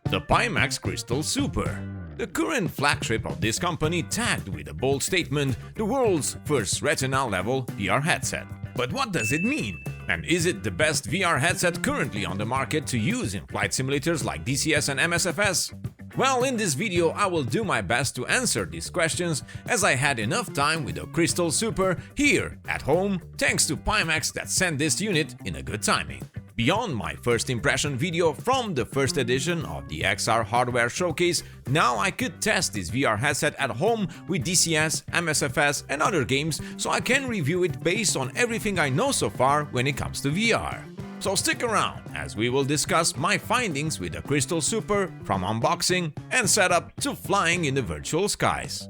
The Pimax Crystal Super. The current flagship of this company tagged with a bold statement, the world's first Retina Level VR headset. But what does it mean? And is it the best VR headset currently on the market to use in flight simulators like DCS and Msfs? Well, in this video I will do my best to answer these questions, as I had enough time with the Crystal Super here at home thanks to Pimax that sent this unit in a good timing. Beyond my first impression video from the first edition of the XR hardware showcase, now I could test this VR headset at home with DCS, Msfs and other games, so I can review it based on everything I know so far when it comes to VR. So stick around as we will discuss my findings with the Crystal Super from unboxing and setup to flying in the virtual skies.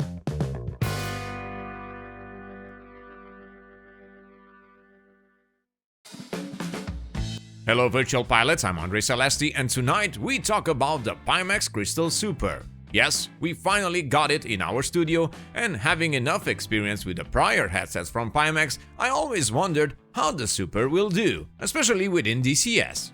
Hello virtual pilots, I'm Andre Celesti and tonight we talk about the Pimax Crystal Super. Yes, we finally got it in our studio, and having enough experience with the prior headsets from Pimax, I always wondered how the Super will do, especially within DCS.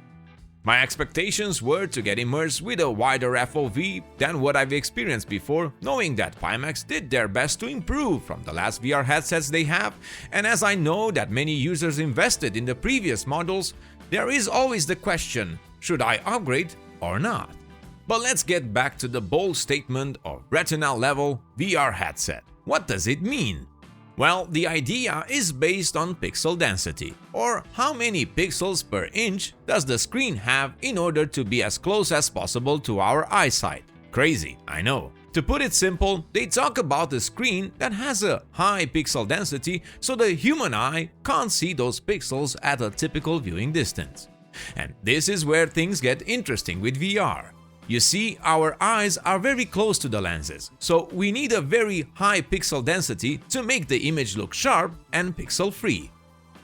My expectations were to get immersed with a wider FOV than what I've experienced before, knowing that Pimax did their best to improve from the last VR headsets they have, and as I know that many users invested in the previous models, there is always the question, should I upgrade or not? But let's get back to the bold statement of Retina Level VR headset. What does it mean? Well, the idea is based on pixel density, or how many pixels per inch does the screen have in order to be as close as possible to our eyesight. Crazy, I know. To put it simple, they talk about a screen that has a high pixel density so the human eye can't see those pixels at a typical viewing distance. And this is where things get interesting with VR. You see, our eyes are very close to the lenses, so we need a very high pixel density to make the image look sharp and pixel-free.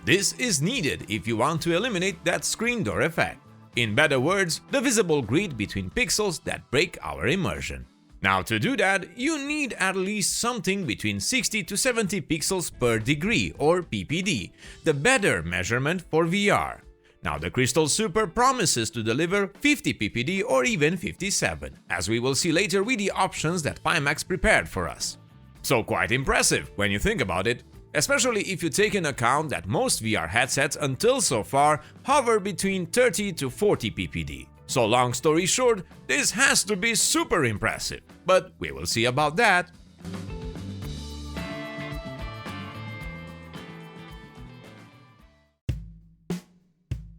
This is needed if you want to eliminate that screen door effect. In better words, the visible grid between pixels that break our immersion. Now to do that, you need at least something between 60 to 70 pixels per degree, or ppd, the better measurement for VR. Now the Crystal Super promises to deliver 50 ppd or even 57, as we will see later with the options that Pimax prepared for us. So quite impressive when you think about it, especially if you take into account that most VR headsets until so far hover between 30 to 40 ppd. So long story short, this has to be super impressive, but we will see about that.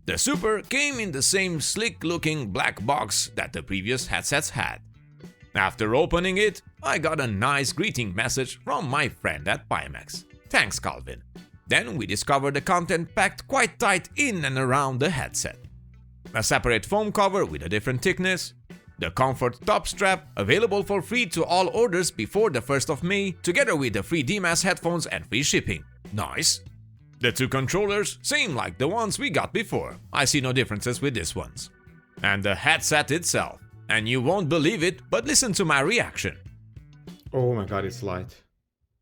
The Super came in the same slick-looking black box that the previous headsets had. After opening it, I got a nice greeting message from my friend at Pimax. Thanks, Calvin. Then we discovered the content packed quite tight in and around the headset. A separate foam cover with a different thickness, the Confort top strap available for free to all orders before the 1st of May, together with the free DMAS headphones and free shipping. Nice! The two controllers, same like the ones we got before. I see no differences with these ones. And the headset itself. And you won't believe it, but listen to my reaction. Oh my god, it's light.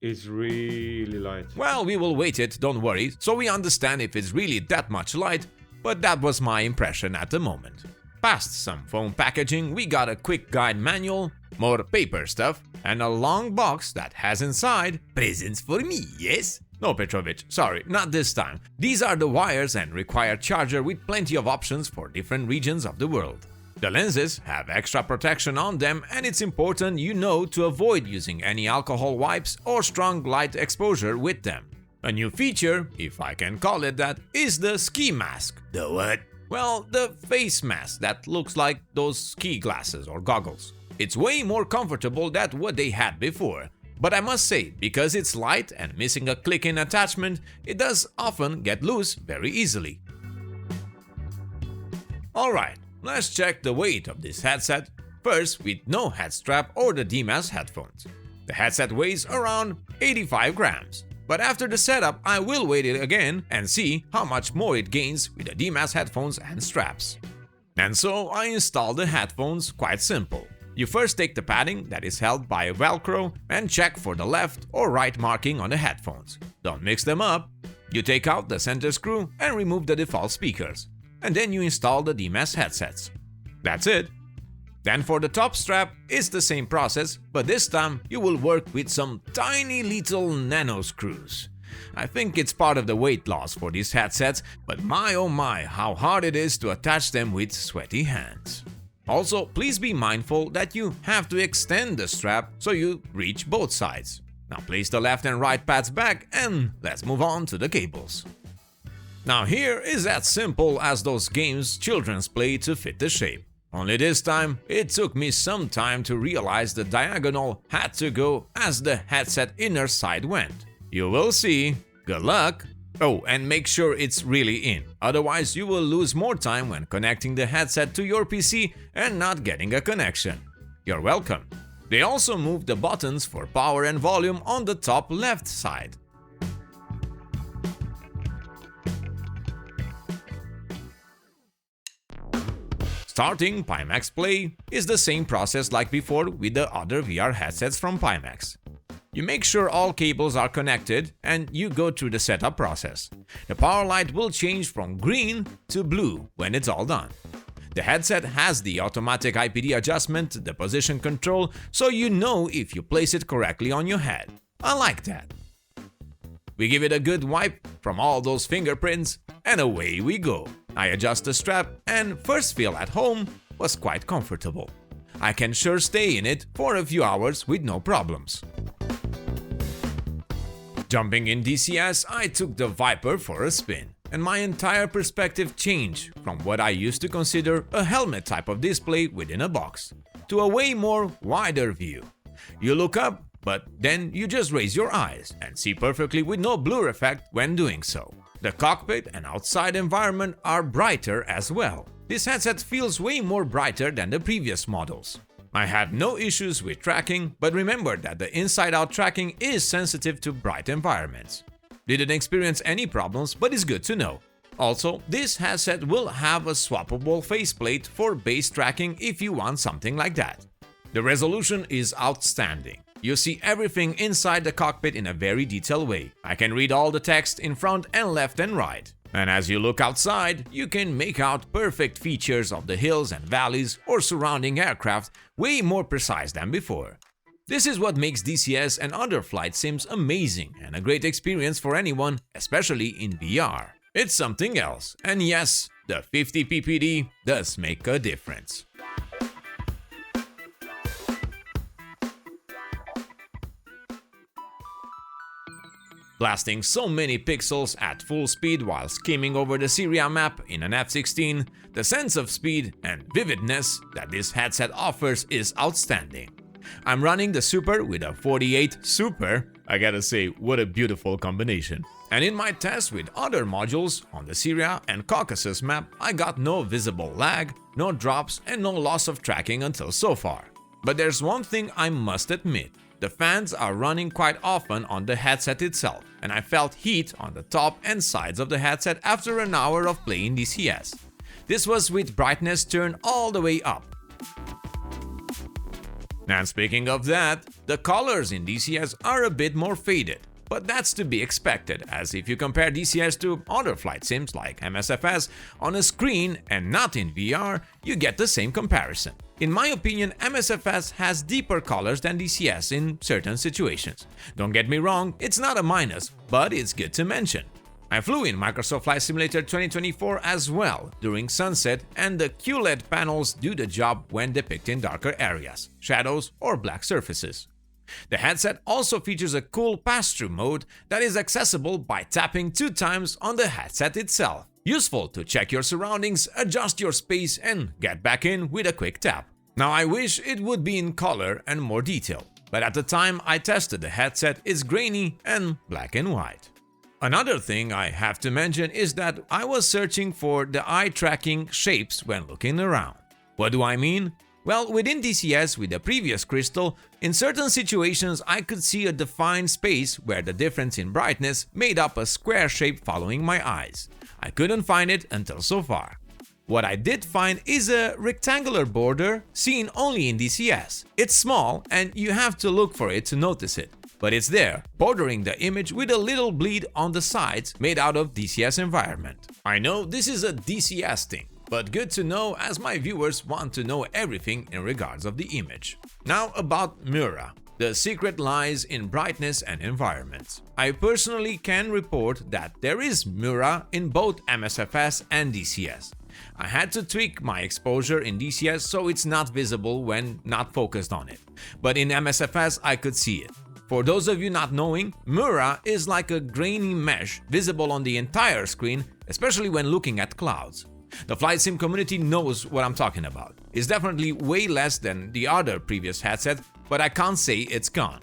It's really light. Well, we will weight it, don't worry, so we understand if it's really that much light, but that was my impression at the moment. Past some foam packaging, we got a quick guide manual, more paper stuff, and a long box that has inside presents for me, yes? No, Petrovich, sorry, not this time. These are the wires and required charger with plenty of options for different regions of the world. The lenses have extra protection on them, and it's important you know to avoid using any alcohol wipes or strong light exposure with them. A new feature, if I can call it that, is the ski mask. The what? Well, the face mask that looks like those ski glasses or goggles. It's way more comfortable than what they had before. But I must say, because it's light and missing a click-in attachment, it does often get loose very easily. Alright, let's check the weight of this headset, first with no head strap or the DMAS headphones. The headset weighs around 85 grams, but after the setup I will weigh it again and see how much more it gains with the DMAS headphones and straps. And so I installed the headphones, quite simple. You first take the padding that is held by a Velcro and check for the left or right marking on the headphones. Don't mix them up. You take out the center screw and remove the default speakers. And then you install the DMAS headsets. That's it. Then for the top strap, it's the same process, but this time you will work with some tiny little nano screws. I think it's part of the weight loss for these headsets, but my oh my, how hard it is to attach them with sweaty hands. Also, please be mindful that you have to extend the strap so you reach both sides. Now place the left and right pads back and let's move on to the cables. Now here is as simple as those games children play to fit the shape. Only this time, it took me some time to realize the diagonal had to go as the headset inner side went. You will see. Good luck! Oh, and make sure it's really in, otherwise you will lose more time when connecting the headset to your PC and not getting a connection. You're welcome. They also moved the buttons for power and volume on the top left side. Starting Pimax Play is the same process like before with the other VR headsets from Pimax. You make sure all cables are connected and you go through the setup process. The power light will change from green to blue when it's all done. The headset has the automatic IPD adjustment, the position control, so you know if you place it correctly on your head. I like that. We give it a good wipe from all those fingerprints and away we go. I adjust the strap and first feel at home was quite comfortable. I can sure stay in it for a few hours with no problems. Jumping in DCS, I took the Viper for a spin, and my entire perspective changed from what I used to consider a helmet type of display within a box to a way more wider view. You look up, but then you just raise your eyes and see perfectly with no blur effect when doing so. The cockpit and outside environment are brighter as well. This headset feels way more brighter than the previous models. I had no issues with tracking, but remember that the inside-out tracking is sensitive to bright environments. Didn't experience any problems, but it's good to know. Also, this headset will have a swappable faceplate for base tracking if you want something like that. The resolution is outstanding. You see everything inside the cockpit in a very detailed way. I can read all the text in front and left and right. And as you look outside, you can make out perfect features of the hills and valleys or surrounding aircraft way more precise than before. This is what makes DCS and other flight sims amazing and a great experience for anyone, especially in VR. It's something else, and yes, the 50 ppd does make a difference. Blasting so many pixels at full speed while skimming over the Syria map in an F-16, the sense of speed and vividness that this headset offers is outstanding. I'm running the Super with a 48 Super, I gotta say, what a beautiful combination. And in my test with other modules on the Syria and Caucasus map, I got no visible lag, no drops and no loss of tracking until so far. But there's one thing I must admit. The fans are running quite often on the headset itself, and I felt heat on the top and sides of the headset after an hour of playing DCS. This was with brightness turned all the way up. And speaking of that, the colors in DCS are a bit more faded, but that's to be expected, as if you compare DCS to other flight sims like Msfs on a screen and not in VR, you get the same comparison. In my opinion, Msfs has deeper colors than DCS in certain situations. Don't get me wrong, it's not a minus, but it's good to mention. I flew in Microsoft Flight Simulator 2024 as well during sunset, and the QLED panels do the job when depicting darker areas, shadows or black surfaces. The headset also features a cool pass-through mode that is accessible by tapping 2 times on the headset itself. Useful to check your surroundings, adjust your space and get back in with a quick tap. Now I wish it would be in color and more detail, but at the time I tested the headset it's grainy and black and white. Another thing I have to mention is that I was searching for the eye-tracking shapes when looking around. What do I mean? Well, within DCS with the previous Crystal, in certain situations I could see a defined space where the difference in brightness made up a square shape following my eyes. I couldn't find it until so far. What I did find is a rectangular border seen only in DCS. It's small and you have to look for it to notice it, but it's there, bordering the image with a little bleed on the sides made out of DCS environment. I know this is a DCS thing, but good to know as my viewers want to know everything in regards of the image. Now about Mura. The secret lies in brightness and environment. I personally can report that there is Mura in both MSFS and DCS. I had to tweak my exposure in DCS so it's not visible when not focused on it, but in MSFS I could see it. For those of you not knowing, Mura is like a grainy mesh visible on the entire screen, especially when looking at clouds. The flight sim community knows what I'm talking about. It's definitely way less than the other previous headset, but I can't say it's gone.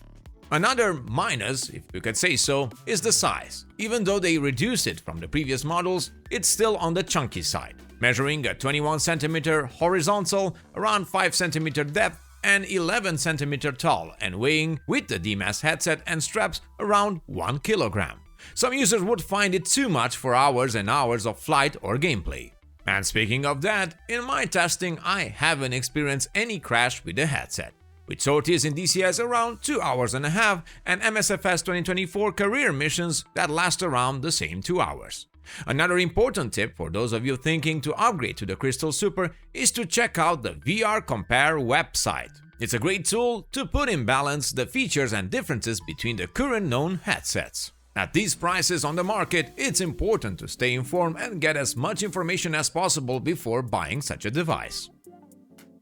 Another minus, if you could say so, is the size. Even though they reduced it from the previous models, it's still on the chunky side, measuring a 21 cm horizontal, around 5 cm depth, and 11 cm tall, and weighing, with the DMAS headset and straps, around 1 kg. Some users would find it too much for hours and hours of flight or gameplay. And speaking of that, in my testing I haven't experienced any crash with the headset, with sorties in DCS around 2.5 hours and MSFS 2024 career missions that last around the same 2 hours. Another important tip for those of you thinking to upgrade to the Crystal Super is to check out the VR Compare website. It's a great tool to put in balance the features and differences between the current known headsets. At these prices on the market, it's important to stay informed and get as much information as possible before buying such a device.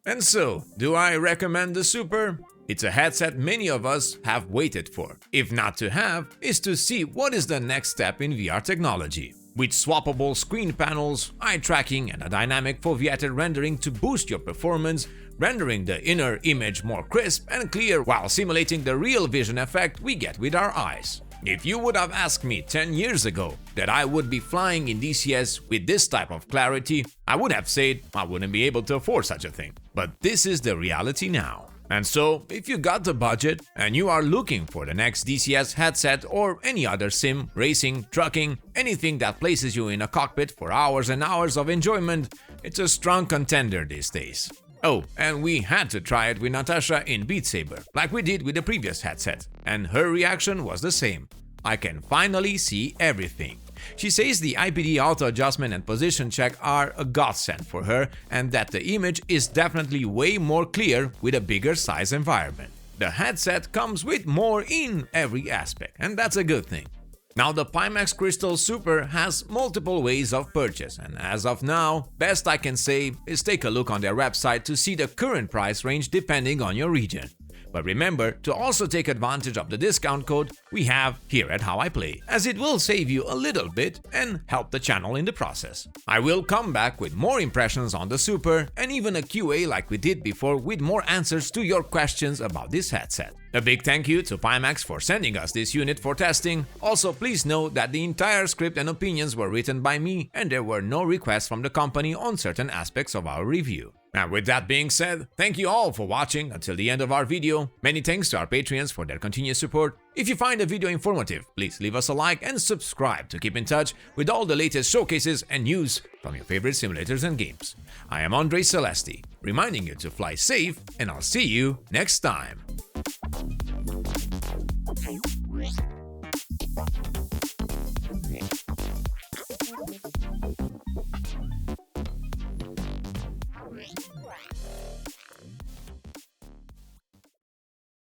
And so, do I recommend the Super? It's a headset many of us have waited for. If not to have, is to see what is the next step in VR technology. With swappable screen panels, eye tracking, and a dynamic foveated rendering to boost your performance, rendering the inner image more crisp and clear while simulating the real vision effect we get with our eyes. If you would have asked me 10 years ago that I would be flying in DCS with this type of clarity, I would have said I wouldn't be able to afford such a thing. But this is the reality now. And so, if you got the budget and you are looking for the next DCS headset or any other sim, racing, trucking, anything that places you in a cockpit for hours and hours of enjoyment, it's a strong contender these days. Oh, and we had to try it with Natasha in Beat Saber, like we did with the previous headset, and her reaction was the same. I can finally see everything. She says the IPD auto adjustment and position check are a godsend for her and that the image is definitely way more clear with a bigger size environment. The headset comes with more in every aspect, and that's a good thing. Now the Pimax Crystal Super has multiple ways of purchase, and as of now, best I can say is take a look on their website to see the current price range depending on your region. But remember to also take advantage of the discount code we have here at How I Play, as it will save you a little bit and help the channel in the process. I will come back with more impressions on the Super and even a QA like we did before with more answers to your questions about this headset. A big thank you to Pimax for sending us this unit for testing. Also, please note that the entire script and opinions were written by me and there were no requests from the company on certain aspects of our review. And with that being said, thank you all for watching until the end of our video. Many thanks to our Patreons for their continued support. If you find the video informative, please leave us a like and subscribe to keep in touch with all the latest showcases and news from your favorite simulators and games. I am Msfs Test, reminding you to fly safe, and I'll see you next time.